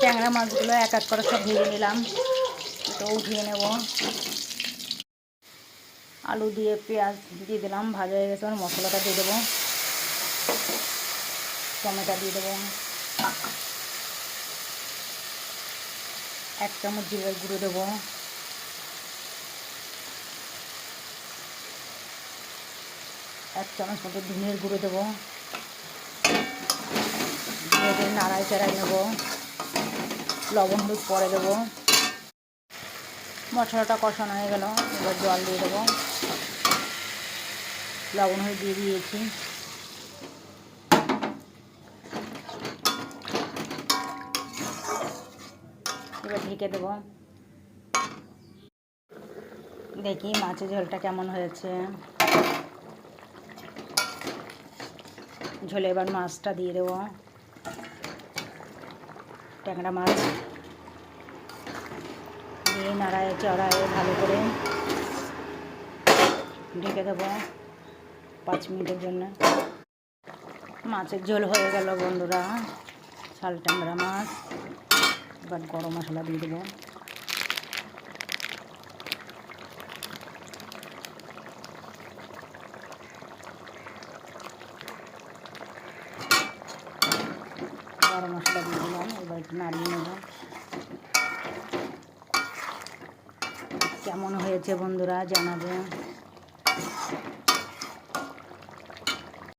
ট্যাংরা মাছগুলো এক এক করে সব ভেজে নিলাম, তো উঠিয়ে নেব। আলু দিয়ে পেঁয়াজ দিয়ে দিলাম, ভাজা হয়ে গেছে। মশলাটা দিয়ে দেবো, টমেটো দিয়ে দেবো, 1 চামচ জিরের গুঁড়ো দেবো, 1 চামচ মতো ধনিয়ার গুঁড়ো দেবো, দিয়ে নাড়াই চাড়াই নেবো। লবণ হলুদ পরে দেবো। মশলাটা কষানো হয়ে গেল, এবার জল দিয়ে দেবো। লবণ হলুদ দিয়ে দিয়েছি। এবার ঢেকে দেবো। দেখি মাছের ঝোলটা কেমন হয়েছে। ঝোলে এবার মাছটা দিয়ে দেবো, ট্যাংরা মাছ দিয়ে নাড়ায় চড়ায় ভালো করে ঢেকে দেবো 5 মিনিটের জন্য। মাছের ঝোল হয়ে গেল বন্ধুরা, শাল ট্যাংরা মাছ। এবার গরম মশলা দিয়ে দেবো। গরম মশলা দিয়ে দিলাম, এবার একটু নাড়িয়ে নেব। কেমন হয়েছে বন্ধুরা জানাবেন।